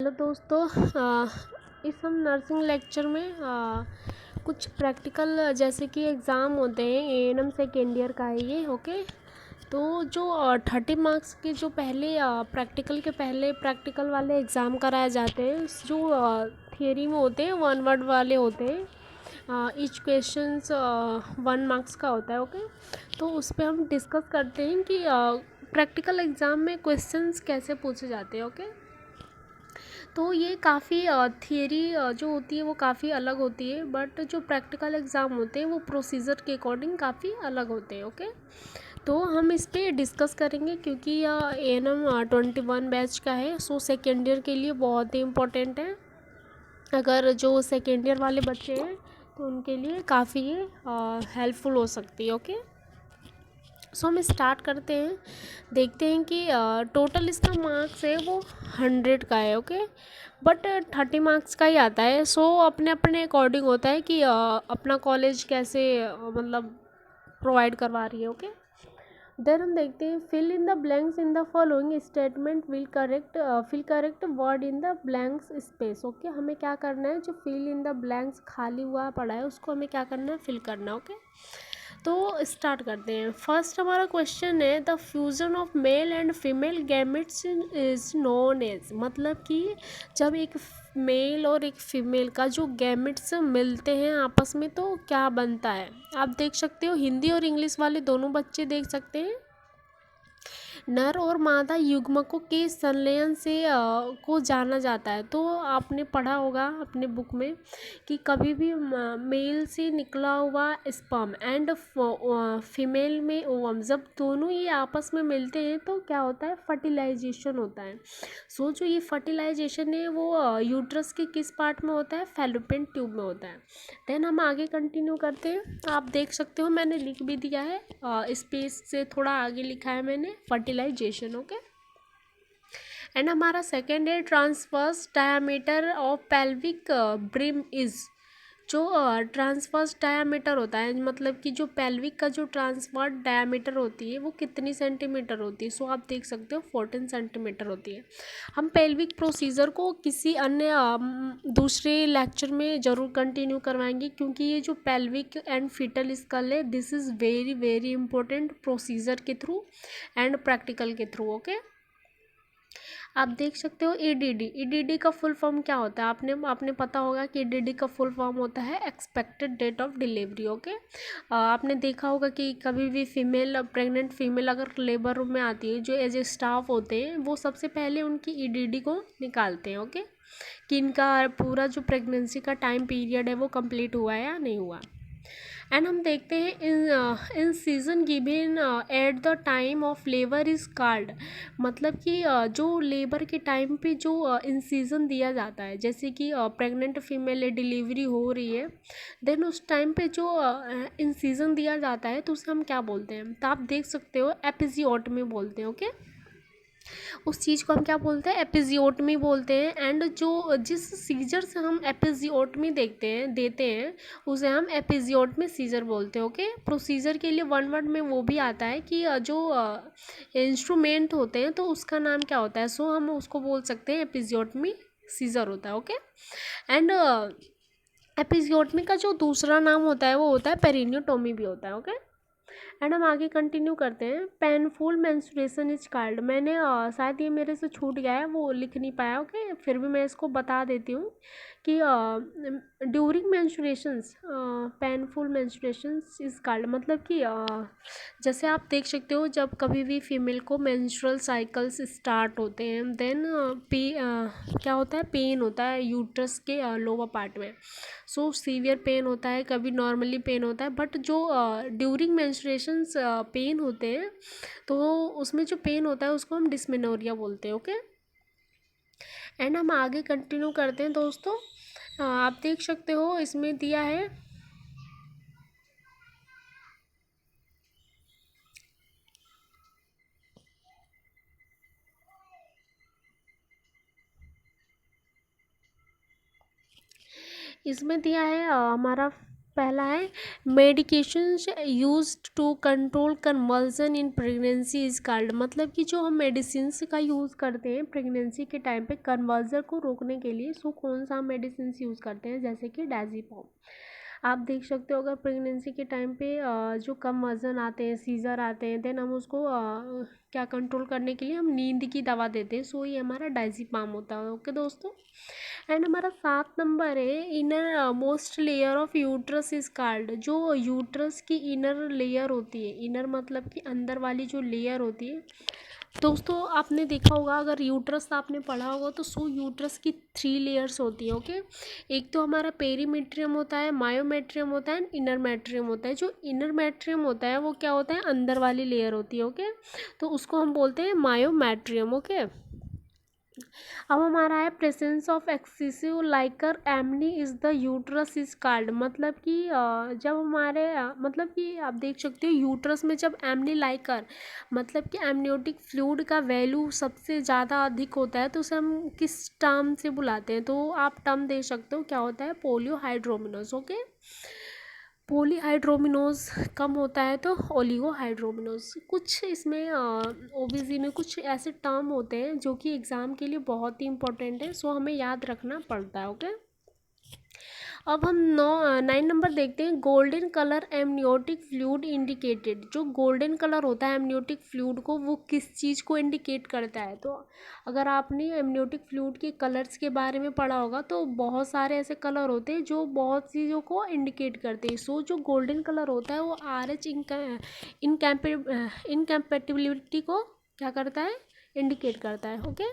Hello दोस्तों। इस हम नर्सिंग लेक्चर में कुछ प्रैक्टिकल जैसे कि एग्ज़ाम होते हैं एएनएम सेकेंड ईयर का है ये। ओके, तो जो 30 मार्क्स के जो पहले प्रैक्टिकल के पहले प्रैक्टिकल वाले एग्ज़ाम कराए जाते हैं, जो थियरी में होते हैं 1 वर्ड वाले होते हैं। ईच क्वेश्चंस 1 मार्क्स का होता है। ओके, तो उस पर हम डिस्कस करते हैं कि प्रैक्टिकल एग्ज़ाम में क्वेश्चंस कैसे पूछे जाते हैं। ओके, तो ये काफ़ी थियरी जो होती है वो काफ़ी अलग होती है, बट जो प्रैक्टिकल एग्ज़ाम होते हैं वो प्रोसीजर के अकॉर्डिंग काफ़ी अलग होते हैं। ओके, तो हम इस पर डिस्कस करेंगे क्योंकि यह एएनएम 21 बैच का है, सो सेकेंड ईयर के लिए बहुत ही इम्पोर्टेंट है। अगर जो सेकेंड ईयर वाले बच्चे हैं तो उनके लिए काफ़ी हेल्पफुल हो सकती है। ओके, सो हम स्टार्ट करते हैं, देखते हैं कि टोटल इसका मार्क्स है वो 100 का है। ओके, बट 30 मार्क्स का ही आता है। सो अपने अपने अकॉर्डिंग होता है कि अपना कॉलेज कैसे मतलब प्रोवाइड करवा रही है। ओके, देन हम देखते हैं fill in the blanks in the following statement fill correct word in the blanks space. Okay, हमें क्या करना है, जो फिल इन द ब्लैंक्स खाली हुआ पड़ा है उसको हमें क्या करना है, फिल करना है। ओके, तो स्टार्ट करते हैं। फर्स्ट हमारा क्वेश्चन है the fusion of male and female gametes is known as, मतलब कि जब एक मेल और एक फीमेल का जो गैमेट्स मिलते हैं आपस में तो क्या बनता है। आप देख सकते हो, हिंदी और इंग्लिश वाले दोनों बच्चे देख सकते हैं। नर और मादा युग्मकों के संलयन से को जाना जाता है। तो आपने पढ़ा होगा अपने बुक में कि कभी भी मेल से निकला हुआ स्पर्म एंड फीमेल में ओवम, जब दोनों ये आपस में मिलते हैं तो क्या होता है, फर्टिलाइजेशन होता है। सो जो ये फर्टिलाइजेशन है वो यूट्रस के किस पार्ट में होता है, फैलोपियन ट्यूब में होता है। देन हम आगे कंटिन्यू करते हैं। आप देख सकते हो मैंने लिख भी दिया है, स्पेस से थोड़ा आगे लिखा है मैंने, फर्टिलाइजेशन। ओके, एंड हमारा सेकेंड है transverse diameter of pelvic brim is, जो ट्रांसवर्स डायामीटर होता है, मतलब कि जो पेल्विक का जो ट्रांसवर्स डायामीटर होती है वो कितनी सेंटीमीटर होती है। सो आप देख सकते हो 14 सेंटीमीटर होती है। हम पेल्विक प्रोसीजर को किसी अन्य दूसरे लेक्चर में ज़रूर कंटिन्यू करवाएंगे, क्योंकि ये जो पेल्विक एंड फीटल स्कल है this is very very important procedure के थ्रू एंड प्रैक्टिकल के थ्रू। ओके, आप देख सकते हो ईडीडी, ईडीडी का फुल फॉर्म क्या होता है, आपने पता होगा कि ईडीडी का फुल फॉर्म होता है expected date of delivery. Okay, आपने देखा होगा कि कभी भी फीमेल प्रेग्नेंट फीमेल अगर लेबर रूम में आती है, जो एज ए स्टाफ होते हैं वो सबसे पहले उनकी ईडीडी को निकालते हैं। ओके, कि इनका पूरा जो प्रेगनेंसी का टाइम पीरियड है वो कंप्लीट हुआ है या नहीं हुआ। एंड हम देखते हैं इन season given at the time of labour is called, मतलब कि जो लेबर के टाइम पे जो इन सीजन दिया जाता है, जैसे कि प्रेग्नेंट फीमेल डिलीवरी हो रही है, देन उस टाइम पे जो इन सीजन दिया जाता है तो उसे हम क्या बोलते हैं, तो आप देख सकते हो एपिजियोटमी बोलते हैं। ओके, उस चीज़ को हम क्या बोलते हैं, एपिजियोटमी बोलते हैं। एंड जो जिस सीजर से हम एपिजियोटमी देते हैं उसे हम एपिजियोटमी सीजर बोलते हैं। ओके, प्रोसीजर के लिए 1 वर्ड में वो भी आता है कि जो इंस्ट्रूमेंट होते हैं तो उसका नाम क्या होता है। सो हम उसको बोल सकते हैं एपिजियोटमी सीजर होता है। ओके, एंड एपिजियोटमी का जो दूसरा नाम होता है वो होता है पेरिनियोटोमी भी होता है। ओके, एंड हम आगे कंटिन्यू करते हैं। पेनफुल मेंस्ट्रुएशन इज कॉल्ड, मैंने शायद ये मेरे से छूट गया है, वो लिख नहीं पाया। ओके, फिर भी मैं इसको बता देती हूँ कि ड्यूरिंग मेंस्ट्रुएशंस पेनफुल मेंस्ट्रुएशंस इज कॉल्ड, मतलब कि जैसे आप देख सकते हो जब कभी भी फीमेल को मेंस्ट्रुअल साइकिल्स स्टार्ट होते हैं देन क्या होता है, पेन होता है यूट्रस के लोअर पार्ट में। सो सीवियर पेन होता है, कभी नॉर्मली पेन होता है, बट जो ड्यूरिंग मेंस्ट्रुएशंस पेन होते हैं तो उसमें जो पेन होता है उसको हम डिस्मेनोरिया बोलते हैं। ओके, एंड हम आगे कंटिन्यू करते हैं दोस्तों। आप देख सकते हो इसमें दिया है हमारा पहला है medications used to control conversion in pregnancy is called, मतलब कि जो हम मेडिसिन का यूज़ करते हैं प्रेगनेंसी के टाइम पे कन्वर्जन को रोकने के लिए, सो कौन सा हम मेडिसिन यूज़ करते हैं, जैसे कि डायज़ेपाम। आप देख सकते हो अगर प्रेगनेंसी के टाइम पे जो कम वज़न आते हैं, सीज़र आते हैं, देन हम उसको क्या कंट्रोल करने के लिए हम नींद की दवा देते हैं, सो ये हमारा डायज़ेपाम होता है। ओके दोस्तों। एंड हमारा 7 नंबर है inner most layer of uterus is called, जो यूट्रस की इनर लेयर होती है, इनर मतलब कि अंदर वाली जो लेयर होती है दोस्तों, आपने देखा होगा अगर यूट्रस आपने पढ़ा होगा तो सो यूट्रस की 3 लेयर्स होती है। ओके, एक तो हमारा पेरीमेट्रियम होता है, मायोमेट्रियम होता है, इनर मेट्रियम होता है। जो इनर मेट्रियम होता है वो क्या होता है, अंदर वाली लेयर होती है। ओके, तो उसको हम बोलते हैं मायोमेट्रियम। ओके, अब हमारा है presence of excessive liquor amnii is the uterus is called, मतलब कि जब हमारे मतलब कि आप देख सकते हो यूट्रस में जब एमनी लाइकर मतलब कि एमनियोटिक फ्लूइड का वैल्यू सबसे ज़्यादा अधिक होता है तो उसे हम किस टर्म से बुलाते हैं, तो आप टर्म दे सकते हो, क्या होता है, पोलियोहाइड्रोमिनोस। ओके, पॉलीहाइड्रोमिनोज कम होता है तो ओलिगोहाइड्रोमिनोज। कुछ इसमें ओबीसी में कुछ ऐसे टर्म होते हैं जो कि एग्ज़ाम के लिए बहुत ही इंपॉर्टेंट है, सो हमें याद रखना पड़ता है। ओके, अब हम 9 नंबर देखते हैं golden colour amniotic fluid indicated. जो गोल्डन कलर होता है एमनियोटिक फ्लूइड को, वो किस चीज़ को इंडिकेट करता है, तो अगर आपने एमनियोटिक फ्लूइड के कलर्स के बारे में पढ़ा होगा तो बहुत सारे ऐसे कलर होते हैं जो बहुत चीज़ों को इंडिकेट करते हैं। सो जो गोल्डन कलर होता है वो RH इनकम्पेटिबिलिटी को क्या करता है, इंडिकेट करता है। ओके,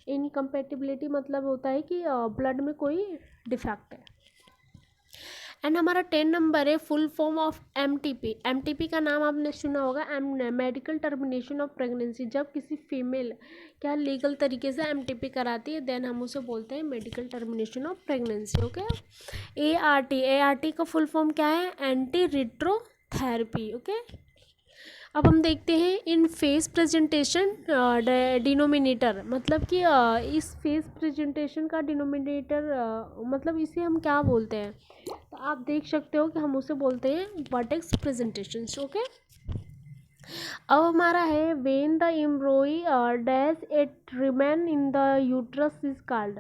इनकम्पेटिबिलिटी मतलब होता है कि ब्लड में कोई डिफेक्ट है। एंड हमारा 10 नंबर है full form of MTP। MTP का नाम आपने सुना होगा, मेडिकल टर्मिनेशन ऑफ प्रेगनेंसी। जब किसी फीमेल क्या लीगल तरीके से MTP कराती है देन हम उसे बोलते हैं medical termination of pregnancy. Okay, ART का फुल फॉर्म क्या है, एंटी रिट्रोथेरेपी। ओके, अब हम देखते हैं इन फेस प्रेजेंटेशन डिनोमिनेटर, मतलब कि इस फेस प्रेजेंटेशन का डिनोमिनेटर मतलब इसे हम क्या बोलते हैं, तो आप देख सकते हो कि हम उसे बोलते हैं वर्टेक्स प्रेजेंटेशन। ओके, अब हमारा है when the embryo dash it remain in the uterus is called,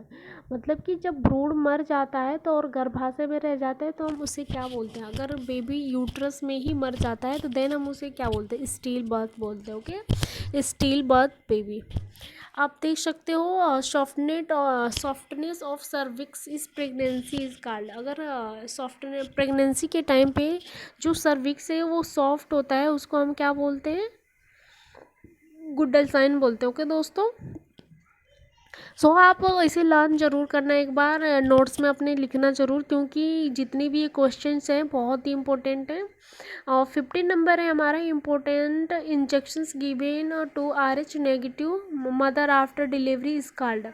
मतलब कि जब भ्रूण मर जाता है तो और गर्भाशय में रह जाता है तो हम उसे क्या बोलते हैं, अगर बेबी यूट्रस में ही मर जाता है तो देन हम उसे क्या बोलते हैं, स्टील बर्थ बोलते हैं। Okay, steel birth baby. आप देख सकते हो सॉफ्टनेस ऑफ सर्विक्स इस प्रेगनेंसी इज कॉल्ड, अगर सॉफ्टनेस प्रेगनेंसी के टाइम पे जो सर्विक्स है वो सॉफ्ट होता है उसको हम क्या बोलते हैं, गुडल साइन बोलते हैं। ओके दोस्तों, सो आप इसे लर्न जरूर करना, एक बार नोट्स में अपने लिखना जरूर, क्योंकि जितनी भी ये क्वेश्चंस हैं बहुत ही इंपॉर्टेंट हैं। और 15 नंबर है हमारा important injections given to RH negative mother after delivery is called,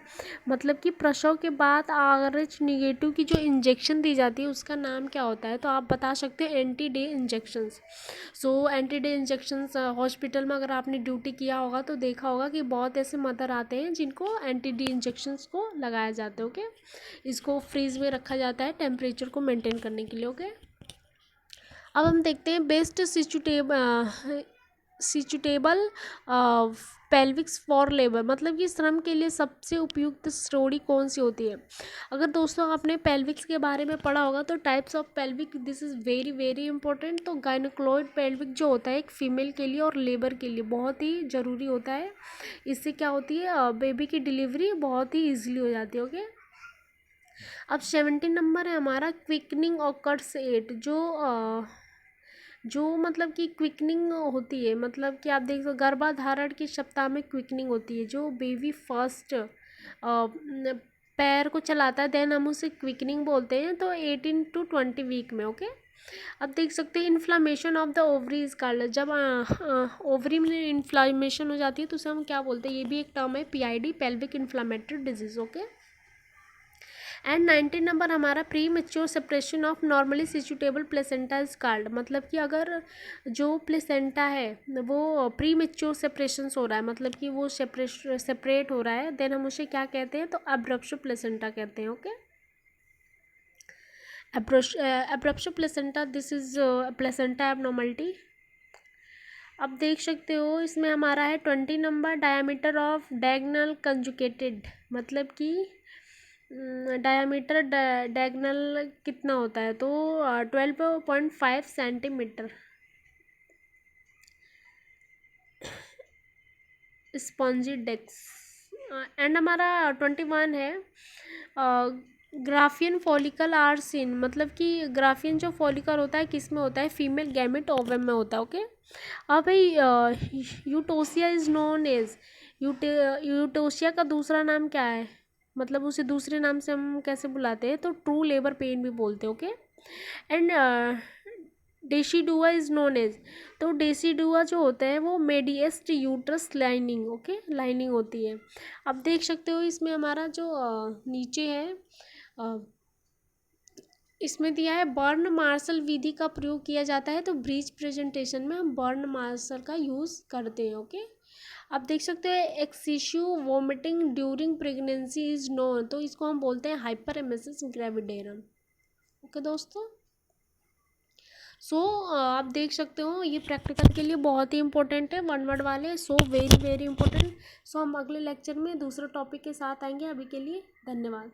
मतलब कि प्रसव के बाद RH नेगेटिव की जो इंजेक्शन दी जाती है उसका नाम क्या होता है, तो आप बता सकते हैं anti day injections. So anti day injections hospital में अगर आपने ड्यूटी किया होगा तो देखा होगा कि बहुत ऐसे मदर आते हैं जिनको एंटी डी इंजेक्शंस को लगाया जाता है। ओके, इसको फ्रीज में रखा जाता है टेम्परेचर को मेंटेन करने के लिए। ओके, अब हम देखते हैं बेस्ट सिचुटेबल पेल्विक्स फॉर लेबर, मतलब कि श्रम के लिए सबसे उपयुक्त श्रोणी कौन सी होती है। अगर दोस्तों आपने पेल्विक्स के बारे में पढ़ा होगा तो types of pelvic, this is very very important. तो गायनोक्लॉइड पेल्विक जो होता है एक फीमेल के लिए और लेबर के लिए बहुत ही ज़रूरी होता है, इससे क्या होती है, बेबी की डिलीवरी बहुत ही ईजिली हो जाती है। ओके, अब 17 नंबर है हमारा क्विकनिंग ऑकर्स एट, जो मतलब कि क्विकनिंग होती है, मतलब कि आप देख सकते गर्भाधारण के सप्ताह में क्विकनिंग होती है, जो बेबी फर्स्ट पैर को चलाता है देन हम उसे क्विकनिंग बोलते हैं, तो 18 to 20 वीक में। ओके, अब देख सकते हैं inflammation of the ovary is called, जब ओवरी में इन्फ्लामेशन हो जाती है तो उसे हम क्या बोलते हैं, ये भी एक टर्म है PID, pelvic inflammatory disease. Okay, and 19 number हमारा premature separation of normally situated placenta is called, मतलब कि अगर जो प्लेसेंटा है वो प्री मेच्योर सेपरेशन हो रहा है, मतलब कि वो सेपरेट हो रहा है, देन हम उसे क्या कहते हैं, तो अब्रप्शन प्लेसेंटा कहते हैं। Okay, abruption placenta, this is placenta abnormality. अब देख सकते हो इसमें हमारा है 20 number, diameter of diagonal conjugated, मतलब कि डायामीटर डायगनल कितना होता है, तो 12.5 सेंटीमीटर। Spongy desks. एंड हमारा 21 है, ग्राफियन फॉलिकल आर सीन, मतलब कि ग्राफियन जो फॉलिकल होता है किस में होता है, फीमेल गैमेट ओवम में होता है। ओके, अब भाई eutocia is known as, eutocia का दूसरा नाम क्या है, मतलब उसे दूसरे नाम से हम कैसे बुलाते हैं, तो ट्रू लेबर पेन भी बोलते हैं। Okay, and decidua is known as, तो डेसीडुआ जो होता है वो मेडिएस्ट यूट्रस लाइनिंग, ओके, लाइनिंग होती है। अब देख सकते हो इसमें हमारा जो नीचे है, इसमें दिया है बर्न मार्शल विधि का प्रयोग किया जाता है, तो ब्रीच प्रेजेंटेशन में हम बर्न मार्शल का यूज़ करते हैं। ओके, अब देख सकते हो excessive vomiting during pregnancy is known, तो इसको हम बोलते हैं हाइपर एमेसिस ग्रेविडेरम। ओके दोस्तों, सो आप देख सकते हो ये प्रैक्टिकल के लिए बहुत ही इंपॉर्टेंट है, वन वर्ड वाले, सो वेरी वेरी इंपॉर्टेंट। सो हम अगले लेक्चर में दूसरे टॉपिक के साथ आएंगे। अभी के लिए धन्यवाद।